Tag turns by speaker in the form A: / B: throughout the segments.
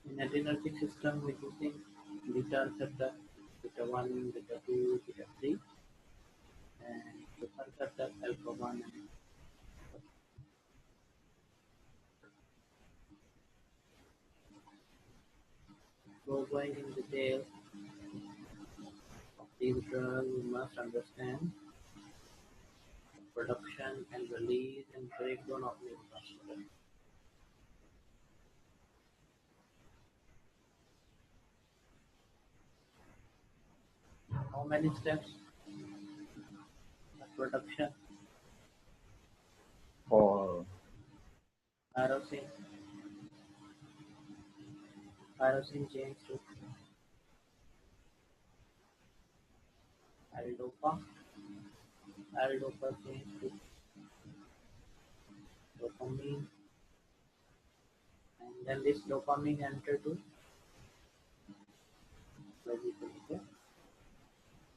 A: In adrenergic system, we're using beta receptor, beta 1, beta 2, beta 3, and alpha receptor, alpha 1 and so going in detail of these drugs, we must understand production and release and breakdown of neurotransmitter. How many steps? The production,
B: Or
A: tyrosine, tyrosine change to L-dopa, L-dopa change to dopamine, and then this dopamine enter to vesicle. Okay?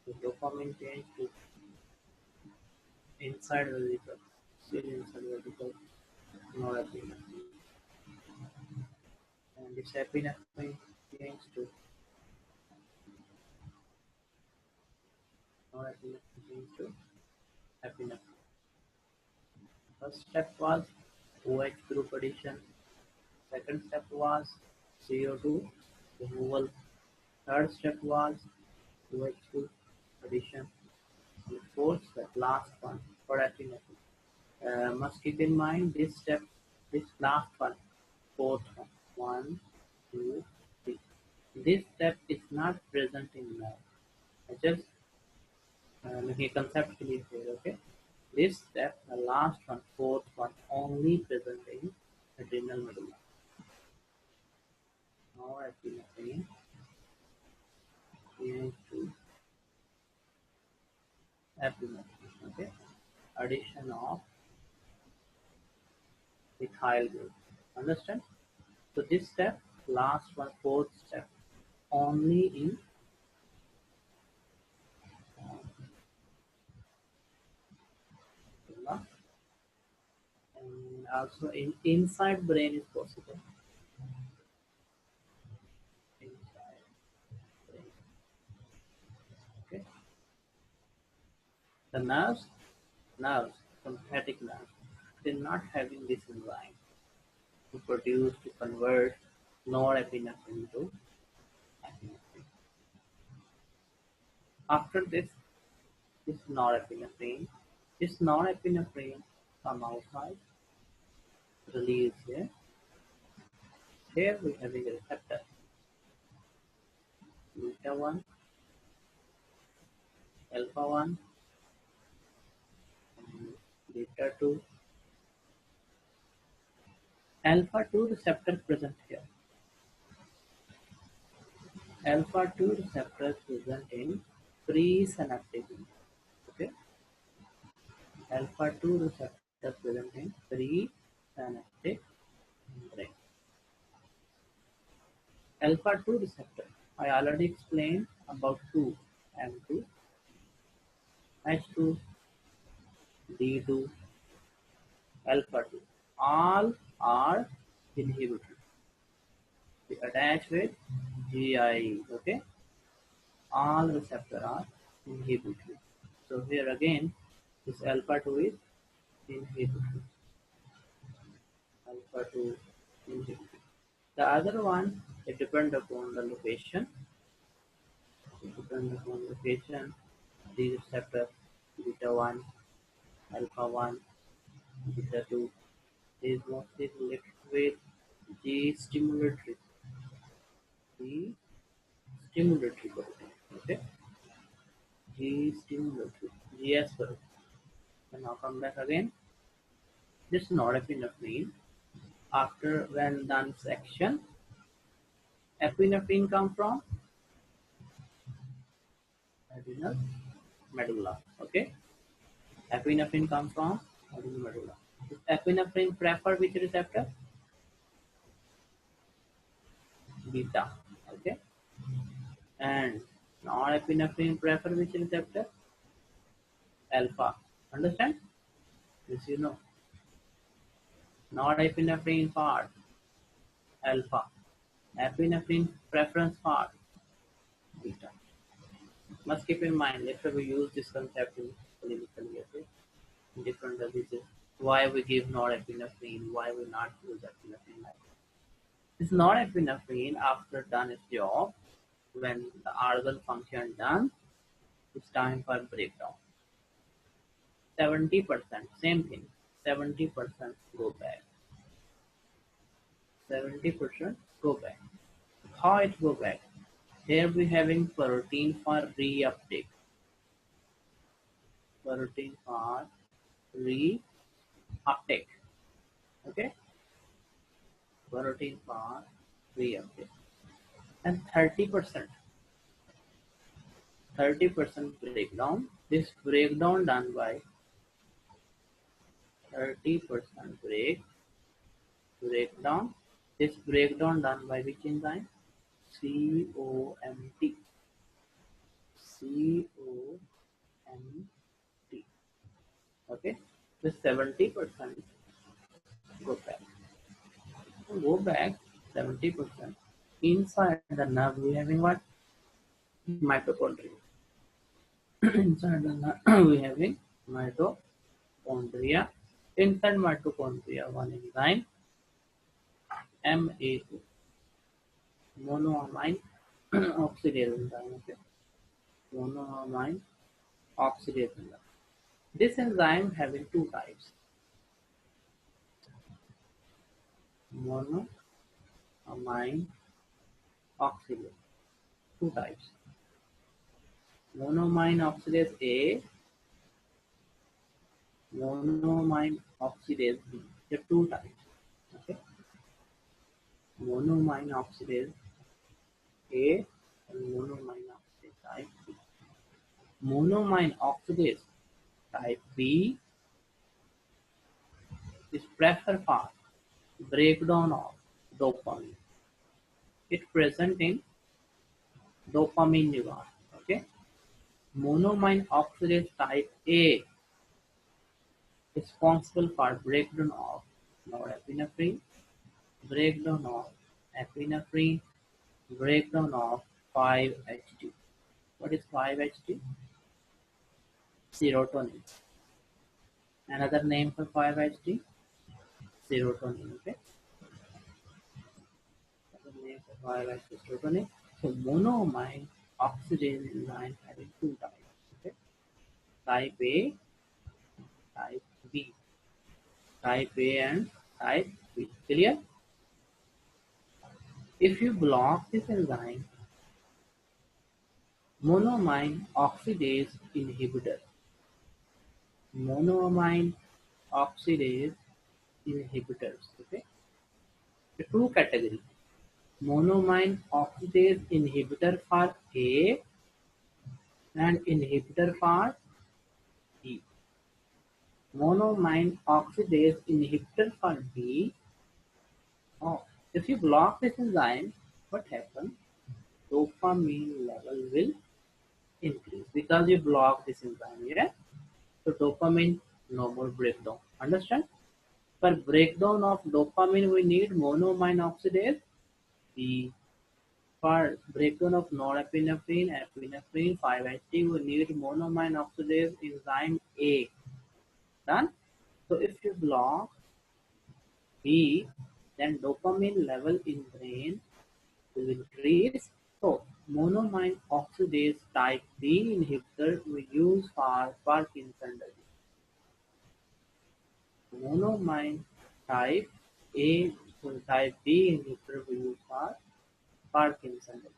A: The dopamine change to inside vesicle, still inside vesicle, norepinephrine, and this epinephrine change to norepinephrine change to epinephrine. First step was OH group addition. Second step was CO2 removal. Third step was OH group addition. And fourth step, last one, for epinephrine. Must keep in mind this step, this last one, fourth one, 1, 2, 3. This step is not present in now. I just making a concept clear here, okay? This step, the last one, fourth one, only present in adrenal medulla. Now epinephrine change to epinephrine, okay? Addition of ethyl group. Understand? So this step, last one, fourth step, only in medulla, and also in inside brain is possible. Inside brain, okay? The nerves, sympathetic nerves, they're not having this enzyme to produce, to convert norepinephrine to epinephrine. After this norepinephrine, come outside, release here. Here we have a receptor, beta 1, alpha 1, and beta 2. Alpha 2 receptor present here. Alpha 2 receptor present in presynaptic. Okay. Alpha 2 receptor present in presynaptic brain. Alpha 2 receptor, I already explained about 2, M2, H2, D2, alpha 2. All are inhibitory. They attach with GI. Okay. All receptors are inhibitory. So here again, this alpha 2 is inhibitory. Alpha 2 inhibitory. The other one, it depends upon the location. It depends upon location. These receptors, beta 1, alpha 1, beta 2, is mostly related with G stimulatory. G stimulatory protein. Okay? G stimulatory. GS protein. And now come back again. This norepinephrine, after when done section, epinephrine come from adrenal medulla. Okay? Epinephrine comes from adrenal medulla. This epinephrine prefer which receptor? Beta. Okay? And norepinephrine prefer which receptor? Alpha. Understand? This you know. Norepinephrine part, alpha. Epinephrine preference for beta. Must keep in mind later we use this concept in clinically, okay, in different diseases. Why we give norepinephrine, why we not use epinephrine like this. Norepinephrine after done its job, when the organ function done, it's time for breakdown. 70%, same thing, 70% go back. 70% go back. How it go back? Here we having protein for reuptake. Protein for reuptake. Okay? Protein for reuptake. And 30% breakdown. This breakdown done by 30% breakdown. This breakdown done by which enzyme? COMT. COMT. Okay? The 70% go back. Go back 70%. Inside the nerve we having what? Mitochondria. Inside the nerve we having mitochondria. Inside mitochondria one enzyme MA2, monoamine oxidase enzyme. Okay, monoamine oxidase enzyme. This enzyme having two types. Monoamine oxidase, two types. Monoamine oxidase A, monoamine oxidase B. There are two types. Okay, monoamine oxidase A and monoamine oxidase type B. Monoamine oxidase type B is preferred for breakdown of dopamine. It present in dopamine neuron. Okay, monoamine oxidase type A responsible for breakdown of norepinephrine, breakdown of epinephrine, breakdown of 5-HT. What is 5-HT? Serotonin. Another name for 5-HT? Serotonin. Okay. Another name for 5-HT serotonin. So monoamine oxidase enzyme having two types. Okay. Type A, type B. Type A and type B. Clear? If you block this enzyme, monoamine oxidase inhibitor, monoamine oxidase inhibitors, okay? The two category, monoamine oxidase inhibitor for A and inhibitor for B. Monoamine oxidase inhibitor for B. Oh, if you block this enzyme, what happens? Dopamine level will increase because you block this enzyme. Yeah. So dopamine no more breakdown. Understand? For breakdown of dopamine, we need monoamine oxidase. The for breakdown of norepinephrine, epinephrine, 5-HT, we need monoamine oxidase enzyme A. Done. So if you block B, then dopamine level in brain will increase. So monoamine oxidase type B inhibitor we use for Parkinson's disease. Monoamine type A to type B inhibitor we use for Parkinson's disease.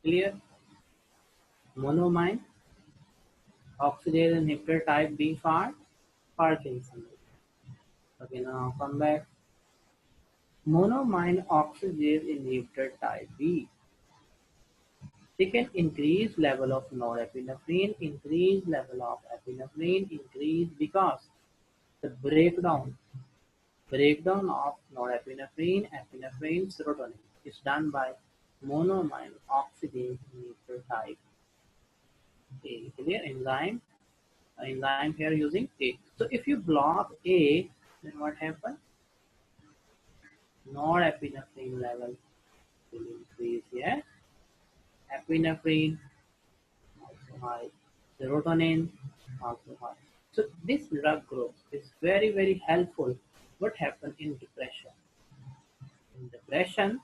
A: Clear? Monoamine oxidase inhibitor type B for Parkinson's disease. Okay, now come back. Monoamine oxidase inhibitor type B. They can increase level of norepinephrine, increase level of epinephrine, increase because the breakdown of norepinephrine, epinephrine, serotonin is done by monoamine oxidase inhibitor type A. Clear enzyme enzyme here using A. So if you block A, then what happens? Norepinephrine level will increase. Yeah, epinephrine also high, serotonin also high. So this drug group is very helpful. What happens in depression? In depression,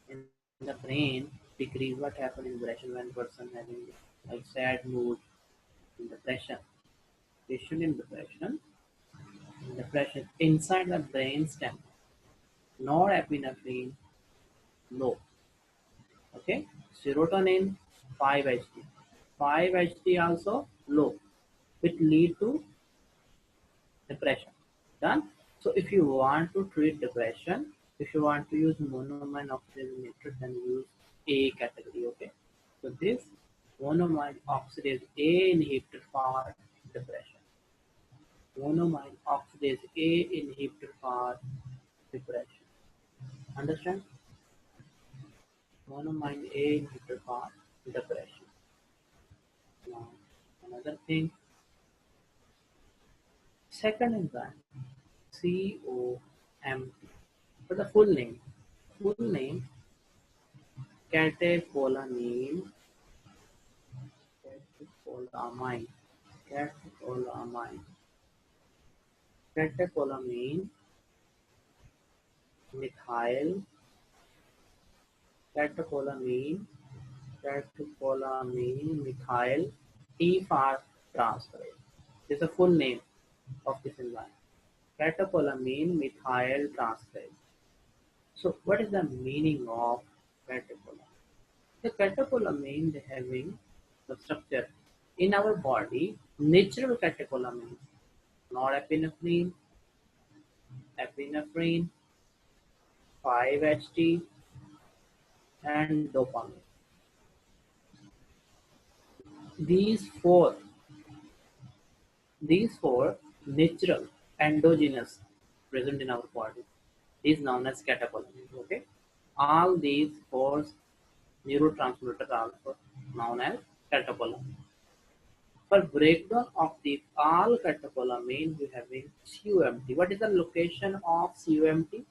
A: in the brain decrease. What happens in depression when person having like sad mood in depression? Patient in depression inside the brain stem, norepinephrine low. Okay, serotonin 5-HT, 5-HT also low. It lead to depression. Done. So if you want to treat depression, if you want to use monoamine oxidase inhibitor, then use A category. Okay. So this monoamine oxidase A inhibitor for depression. Monoamine oxidase A inhibitor for depression. Understand? Monoamine A inhibitor for depression. Now another thing, second enzyme, COMT. For the full name catecholamine, catecholamine, catecholamine, catecholamine, methyl, catecholamine, catecholamine, methyl, T for transferase. This is the full name of this enzyme. Catecholamine methyl transferase. So, what is the meaning of catecholamine? The catecholamine they having the structure in our body, natural catecholamine, norepinephrine, epinephrine, 5-HT, and dopamine. These four, these four natural endogenous present in our body is known as catecholamine. Okay, all these four neurotransmitters are also known as catecholamine. For breakdown of the all catecholamine, we have in CUMT. What is the location of CUMT?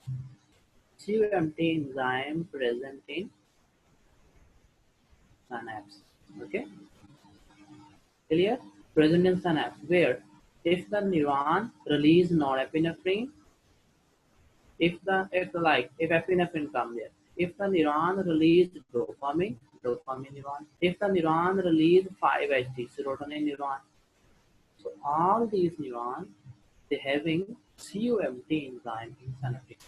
A: CUMT enzyme present in synapse. Okay, clear? Present in synapse where if the neuron release norepinephrine, if epinephrine come there, if the neuron release dopamine, dopamine neuron, if the neuron release 5-HT, serotonin neuron. So all these neurons they having CUMT enzyme in synaptic.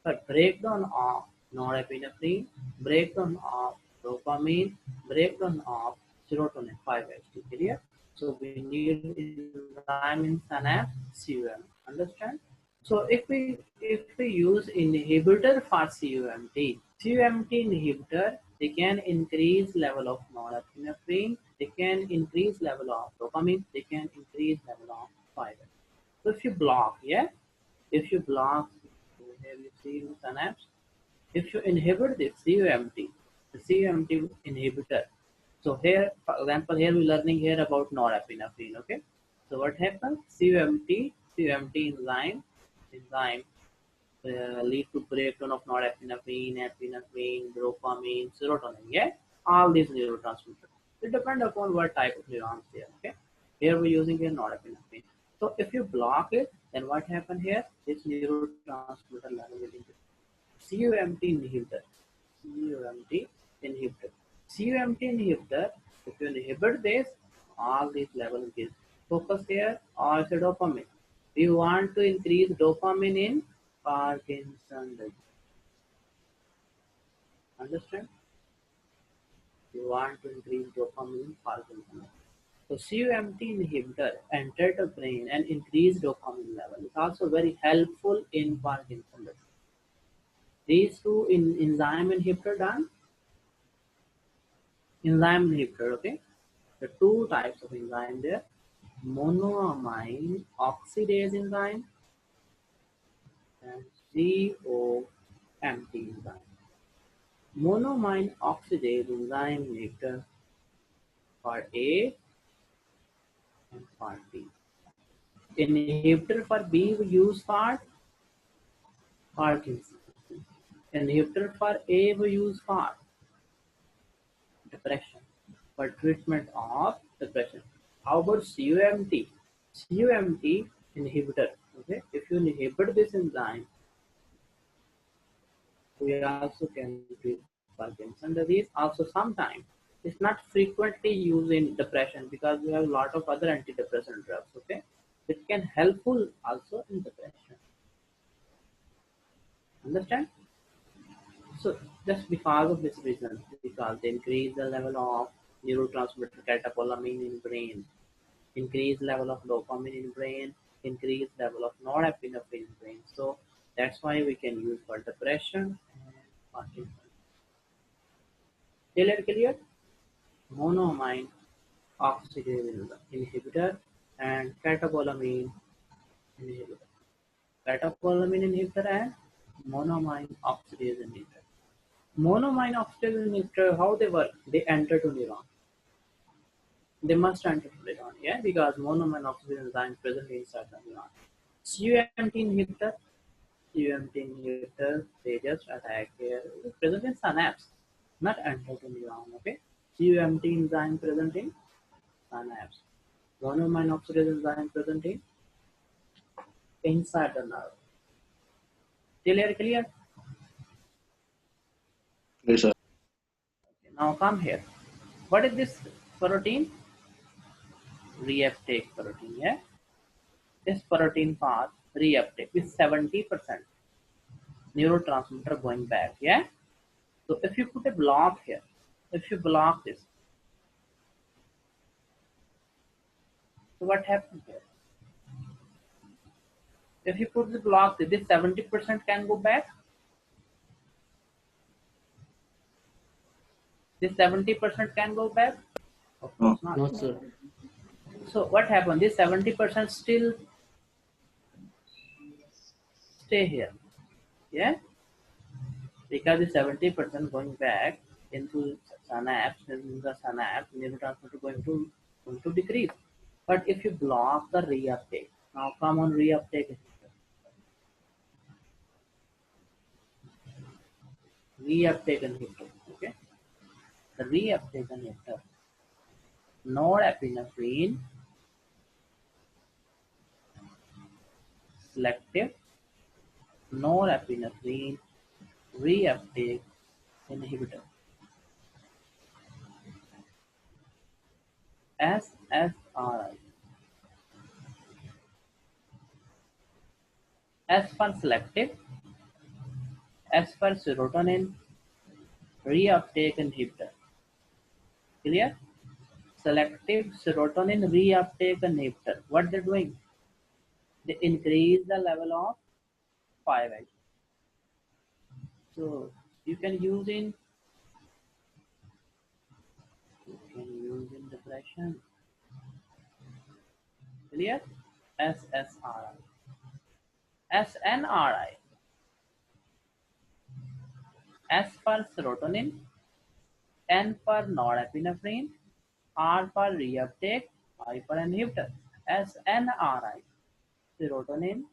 A: But breakdown of norepinephrine, breakdown of dopamine, breakdown of serotonin 5-HT. Clear? So we need enzyme in synapse CUM. Understand? So if we use inhibitor for CUMT inhibitor, they can increase level of norepinephrine, they can increase level of dopamine, they can increase level of 5-HT. So if you block, yeah, if you block, here you see in synapse, if you inhibit this CUMT, the CUMT inhibitor. So here, for example, here we're learning here about norepinephrine. Okay. So what happens? CUMT enzyme lead to breakdown of norepinephrine, epinephrine, dopamine, serotonin. Yeah, all these neurotransmitters. It depends upon what type of neurons there. Okay, here we're using here norepinephrine. So if you block it, then what happens here? This neurotransmitter level will increase. CUMT inhibitor, CUMT inhibitor, CUMT inhibitor. If you inhibit this, all these levels increase. Focus here also dopamine. We want to increase dopamine in Parkinson disease. Understand? You want to increase dopamine in Parkinson. So CUMT inhibitor enter the brain and increase dopamine level. It's also very helpful in Parkinson disease. These two in enzyme inhibitor done. Enzyme inhibitor, okay? The two types of enzyme there. Monoamine oxidase enzyme and COMT enzyme. Monoamine oxidase enzyme inhibitor for A and part B. Inhibitor for B we use for Parkinson's. Inhibitor for A we use for depression, for treatment of depression. How about CUMT? CUMT inhibitor. Okay, if you inhibit this enzyme, we also can treat Parkinson's disease. Also, sometimes it's not frequently used in depression because we have a lot of other antidepressant drugs. Okay, it can helpful also in depression. Understand? So just because of this reason, because they increase the level of neurotransmitter catecholamine in brain, increase level of dopamine in brain, increase level of norepinephrine in brain. So that's why we can use for depression and Parkinson's. Clear? Monoamine oxidase inhibitor and catecholamine inhibitor. Catecholamine inhibitor and monoamine oxidase inhibitor. Monoamine oxidase inhibitor, how they work? They enter to neuron. They must enter to neuron, yeah, because monoamine oxidase enzyme present inside the neuron. CUMT inhibitor, they just attack here, present in synapse, not enter to neuron, okay? CUMT enzyme present in synapse. Monoamine oxidase enzyme present in inside the nerve. Clear?
B: Yes, sir.
A: Okay, now come here. What is this protein? Reuptake protein, yeah? This protein path reuptake is 70% neurotransmitter going back, yeah? So if you put a block here, if you block this, so what happens here? If you put the block, this 70% can go back. This 70% can go back. Of
B: No.
A: course not.
C: No, sir.
A: So what happened? This 70% still stay here. Yeah? Because the 70% going back into synapse, in the synapse, neurotransmitter going to decrease. But if you block the reuptake, now come on reuptake. Reuptake inhibitor. Okay? The reuptake inhibitor. Norepinephrine selective norepinephrine reuptake inhibitor SSRI. S for selective, S for serotonin reuptake inhibitor. Clear? Selective serotonin reuptake inhibitor. What they're doing? They increase the level of 5H. So you can use in depression. Clear? SSRI. SNRI. S for serotonin, N for norepinephrine, R for reuptake, I for inhibitor. SNRI. Serotonin,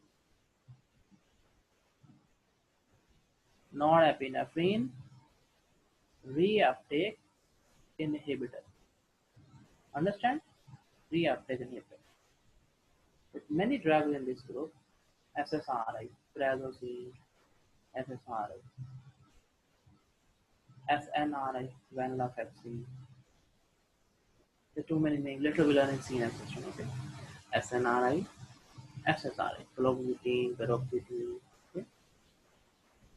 A: norepinephrine, reuptake inhibitor. Understand? Reuptake inhibitor. With many drugs in this group, SSRI, prazosin, SSRI, SNRI, venlafaxine. There are too many names. Later we learn in CNS section. Okay. SNRI, SSRI, fluoxetine, paroxetine. Okay.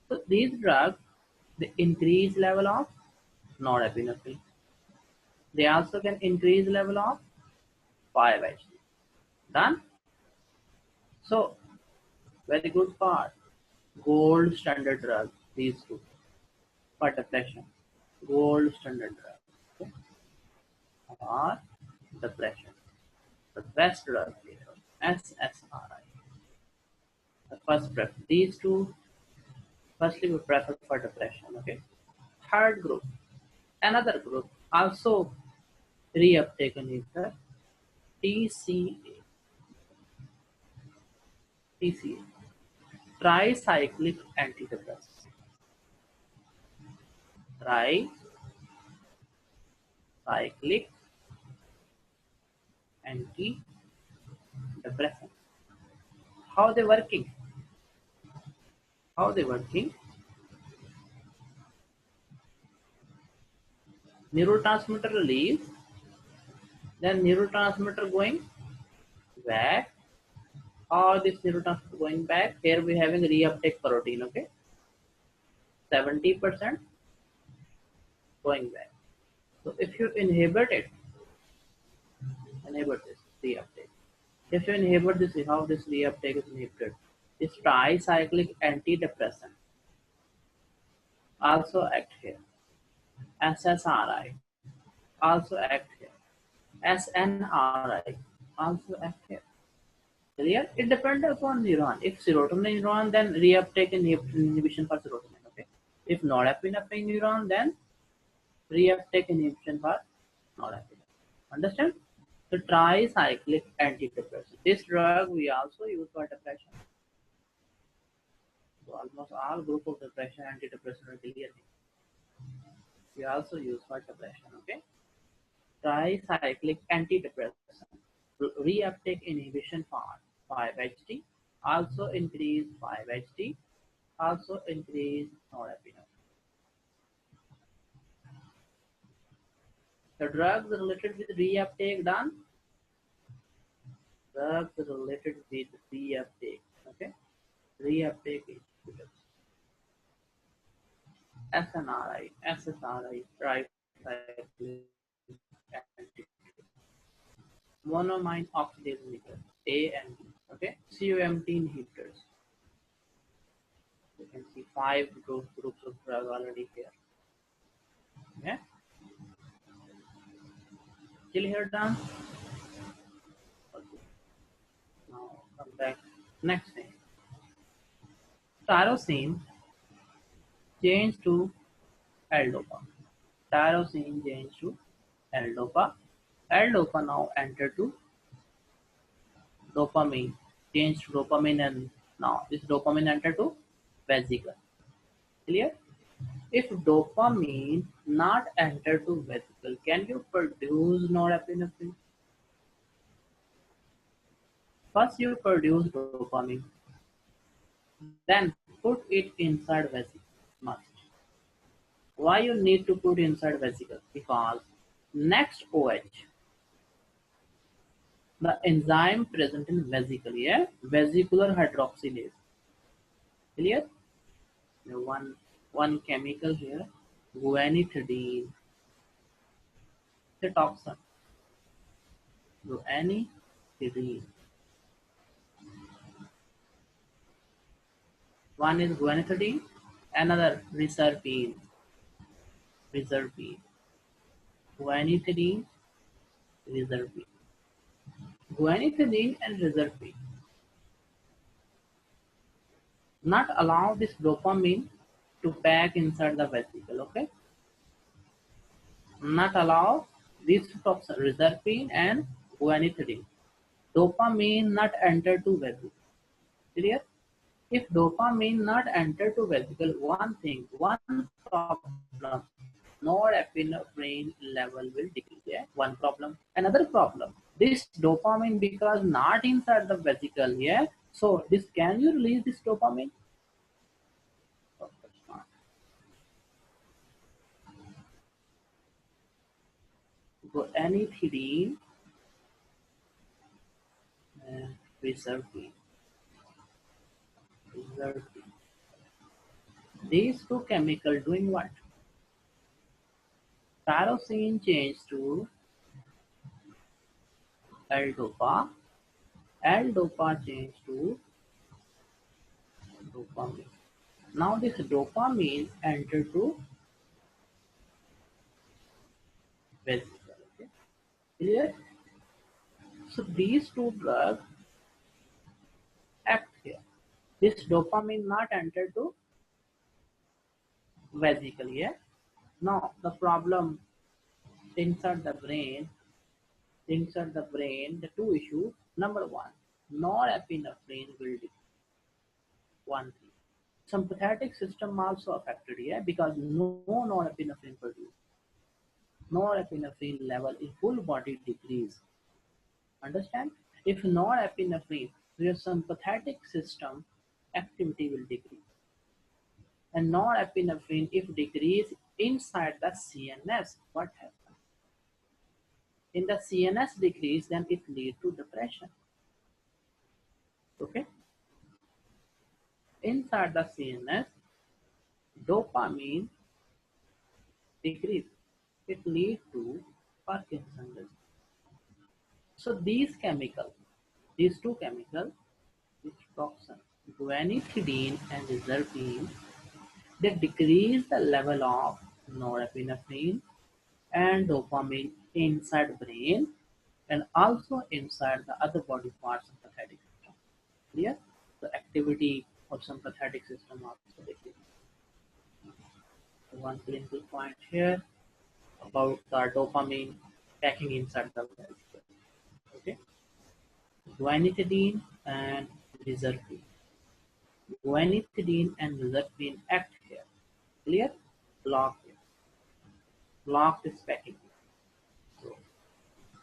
A: So these drugs, they increase level of norepinephrine. They also can increase level of 5-HT. Done? So very good part. Gold standard drug. These two for depression. Gold standard drug. Okay. Or depression. The best drug here. SSRI. The first preference. These two, firstly we prefer for depression. Okay. Third group. Another group also reuptake inhibitor. TCA. TCA. Tricyclic antidepressant. Tricyclic antidepressant. How they working? How they working? Neurotransmitter release, then neurotransmitter going back, or this neurotransmitter going back. Here we having reuptake protein, okay? 70% going back. So if you inhibit this reuptake. If you inhibit this, how this reuptake is inhibited? This tricyclic antidepressant also act here. SSRI also act here. SNRI also act here. Clear? It depends upon neuron. If serotonin neuron, then reuptake inhibition for serotonin. Okay. If norepinephrine neuron, then reuptake inhibition for norepinephrine. Understand? The tricyclic antidepressant. This drug we also use for depression. So almost all group of depression antidepressant are clear. We also use for depression. Okay. Tricyclic antidepressant. Reuptake inhibition for 5-HT. Also increase 5-HT. Also increase norepinephrine. The drugs related with reuptake done. Drugs related with reuptake. Okay. Reuptake inhibitors. SNRI, SSRI, tricyclic antidepressant. Monoamine oxidase inhibitor, A and B. Okay. COMT inhibitors. You can see 5 groups of drug already here. Okay. Till here done. Okay. Now come back. Next thing. Tyrosine change to L-dopa. Tyrosine change to L-dopa. L-dopa now enter to dopamine. Change to dopamine, and now this dopamine enter to vesicle. Clear? If dopamine not enter to vesicle, can you produce norepinephrine? First you produce dopamine, then put it inside vesicle. Must. Why you need to put inside vesicle? Because next OH, the enzyme present in vesicle, yeah, vesicular hydroxylase. Clear? One chemical here, guanethidine, the toxin. Guanethidine. One is guanethidine, another reserpine. Guanethidine, reserpine. Guanethidine and reserpine not allow this dopamine to pack inside the vesicle, okay? Not allow these toxins, reserpine and guanethidine. Dopamine not enter to vesicle. Clear? If dopamine not enter to vesicle, one problem, norepinephrine level will decrease. Yeah? One problem. Another problem, this dopamine because not inside the vesicle, yeah. So this, can you release this dopamine? Oh, that's not. Guanethidine and reserpine. These two chemicals doing what? Tyrosine change to L-dopa. L-dopa change to dopamine. Now this dopamine enter to vesicle. Okay? Clear? So these two drugs act here. This dopamine not enter to vesicle. Yeah. Now the problem inside the brain, inside the brain, the two issues. Number one, norepinephrine will decrease. One thing. Sympathetic system also affected here because no norepinephrine produced. Norepinephrine level in full body decrease. Understand? If norepinephrine, your sympathetic system activity will decrease. And norepinephrine, if decrease inside the CNS, what happens? In the CNS decrease, then it lead to depression. Okay? Inside the CNS, dopamine decrease. It lead to Parkinson's disease. So these two chemicals, which toxin, guanethidine and reserpine, they decrease the level of norepinephrine and dopamine inside brain and also inside the other body parts of sympathetic system. Clear? The activity of sympathetic system also decreases. One clinical point here about the dopamine packing inside the brain. Okay, guanethidine and reserpine. Guanethidine and reserpine act here. Clear? Block here. Block this packing. So,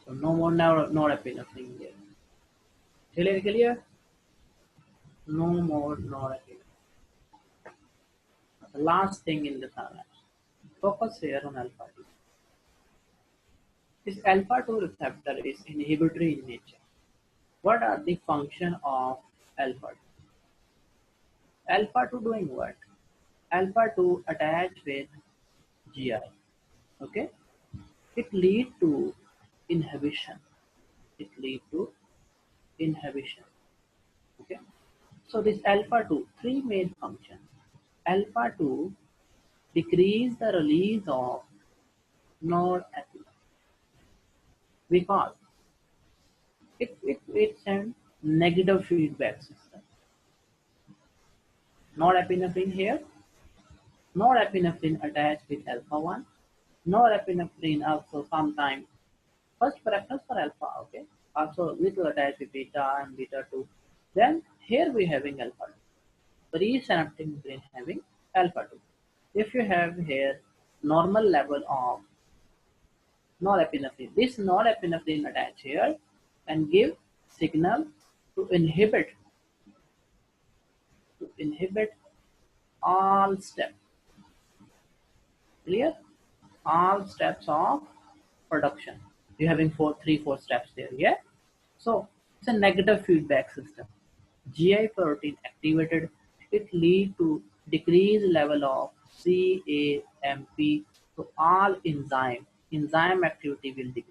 A: so no more norepinephrine here. Clear? No more norepinephrine. The last thing in the synapse. Focus here on alpha 2. This alpha 2 receptor is inhibitory in nature. What are the function of alpha 2? Alpha 2 doing what? Alpha 2 attach with GI. Okay? It lead to inhibition. It lead to inhibition. Okay? So this alpha 2, three main functions. Alpha 2 decrease the release of norepinephrine because it sends negative feedback system. Norepinephrine here, norepinephrine attached with alpha 1, norepinephrine also sometimes first preference for alpha, okay, also little attached with beta and beta 2. Then here we having alpha 2, presynaptic brain having alpha 2. If you have here normal level of norepinephrine, this norepinephrine attach here and give signal to inhibit all steps. Clear? All steps of production. You're having three, four steps there, yeah? So it's a negative feedback system. GI protein activated, it lead to decreased level of CAMP, so all enzyme activity will decrease.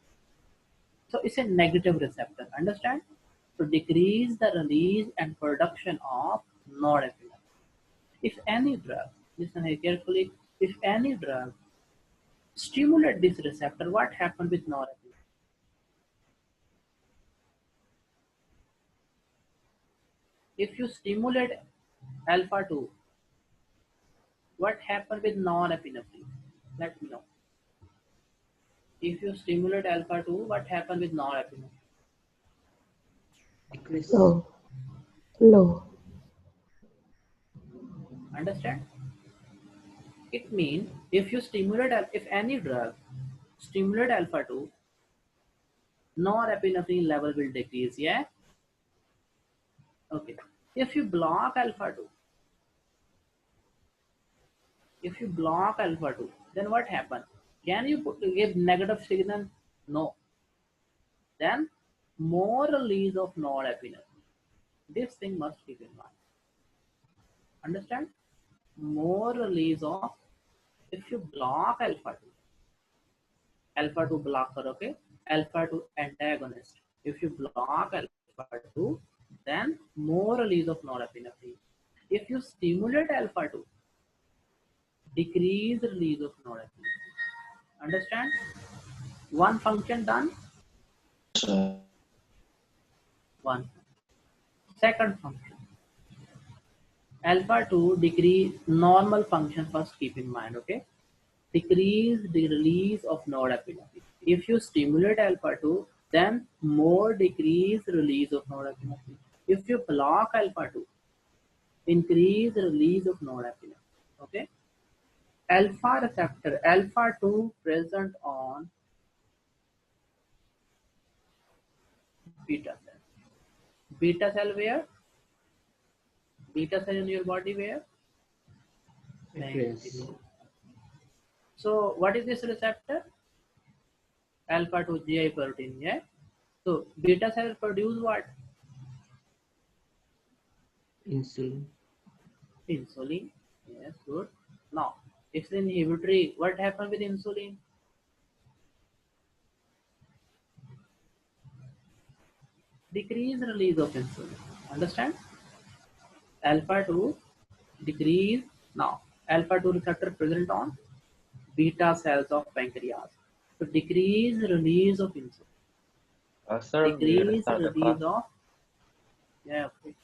A: So it's a negative receptor, understand? To decrease the release and production of norepinephrine. If any drug, listen here carefully, if any drug stimulate this receptor, what happens with norepinephrine? If you stimulate alpha 2, what happens with norepinephrine? Let me know. If you stimulate alpha 2, what happens with norepinephrine?
B: Decrease.
C: Low.
A: Understand? It means if you stimulate, if any drug stimulate alpha 2, norepinephrine level will decrease, yeah? Okay. If you block alpha 2, then what happens? Can you give negative signal? No. Then more release of norepinephrine. This thing must keep in mind. Understand? More release of, if you block alpha 2 blocker, okay? Alpha 2 antagonist. If you block alpha 2, then more release of norepinephrine. If you stimulate alpha 2, decrease release of norepinephrine. Understand? One function done. One. Second function. Alpha 2 decrease normal function, first keep in mind, okay? Decrease the release of norepinephrine. If you stimulate alpha 2, then more decrease release of norepinephrine. If you block alpha 2, increase release of norepinephrine. Okay? Alpha receptor, alpha 2 present on beta cell. Beta cell where? Beta cell in your body where?
C: Pancreas.
A: Pancreas. So what is this receptor? Alpha 2 GI protein, yeah? So beta cell produce what?
C: Insulin.
A: Insulin. Yes, good. Now, it's inhibitory. What happens with insulin? Decrease release of insulin. Understand? Alpha 2 decrease. Now, alpha 2 receptor present on beta cells of pancreas. So decrease release of insulin.
B: Sir, we
A: Decrease
B: restart the
A: release
B: class.
A: of, yeah, okay.